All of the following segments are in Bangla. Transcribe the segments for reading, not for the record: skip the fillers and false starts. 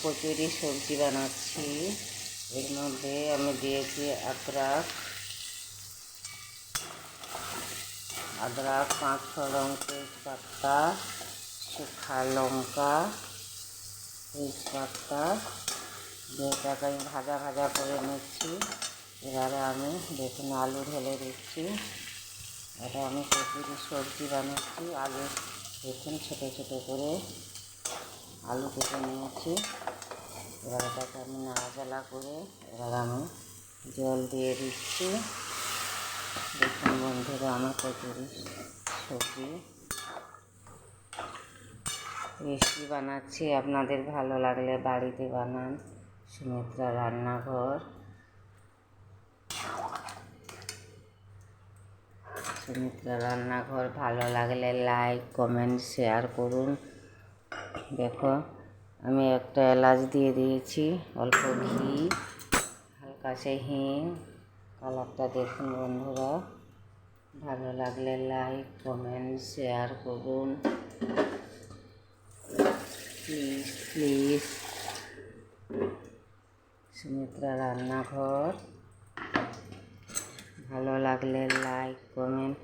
কচুরি সবজি বানাচ্ছি। এর মধ্যে আমি দিয়েছি আদরক, পাঁচ ফোড়ন, তেজপাতা, শুকনো লঙ্কা, তেজপাতা যেটাকে আমি ভাজা ভাজা করে নিচ্ছি। এবারে আমি দেখুন আলু ঢেলে দিচ্ছি। এটা আমি কচুরি সবজি বানাচ্ছি। আলু দেখুন ছোটো ছোটো করে আলু কেটে নিয়েছি। এবার এটাকে আমি নাড়াচাড়া করে এবার আমি জল দিয়ে দিচ্ছি। দেখুন বন্ধুরা, আমার কচুরি সবজি রেসিপি বানাচ্ছি। আপনাদের ভালো লাগলে বাড়িতে বানান। সুমিত্রা রান্নাঘর। সুমিত্রা রান্নাঘর ভালো লাগলে লাইক, কমেন্ট, শেয়ার করুন। দেখো আমি একটা এলাচ দিয়ে দিয়েছি, অল্প ঘি, হালকা সে হিং। কালারটা দেখুন বন্ধুরা, ভালো লাগলে লাইক, কমেন্ট, শেয়ার করুন প্লিজ প্লিজ। সুমিত্রা রান্নাঘর ভালো লাগলে লাইক, কমেন্ট।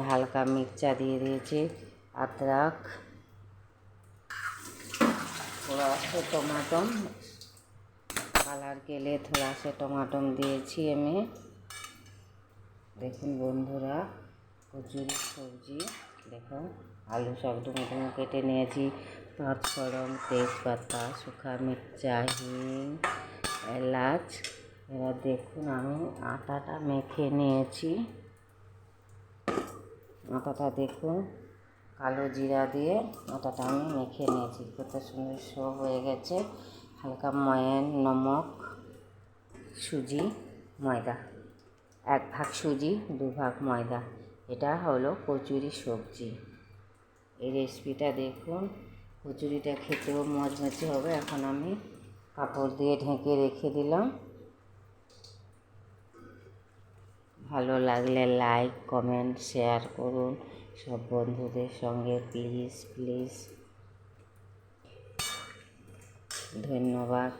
হালকা মির্চা দিয়ে দিয়েছি, अदरक, थोड़ा सा टमाटो কালার के लिए थोड़ा सा टमाटो দিয়েছি আমি। দেখুন বন্ধুরা, কচুরি সবজি দেখো আলু সব ডুমো ডুমো কেটে নিয়েছি। পাঁচ ফোড়ন, তেজপাতা, শুকনো মির্চা, হিং, এলাচ। এবার দেখুন আমি আটাটা মেখে নিয়েছি। আটাটা দেখুন কালো জিরা দিয়ে আটাটা আমি মেখে নিয়েছি। কত সুন্দর শো হয়ে গেছে। হালকা ময়ান, নমক, সুজি, ময়দা, 1 ভাগ সুজি 2 ভাগ ময়দা। এটা হলো কচুরি সবজি। এই রেসিপিটা দেখুন। কচুরিটা খেতেও মচমচে হবে। এখন আমি কাপড় দিয়ে ঢেকে রেখে দিলাম। ভালো লাগলে লাইক, কমেন্ট, শেয়ার করুন সব বন্ধুদের সঙ্গে প্লিজ প্লিজ। ধন্যবাদ।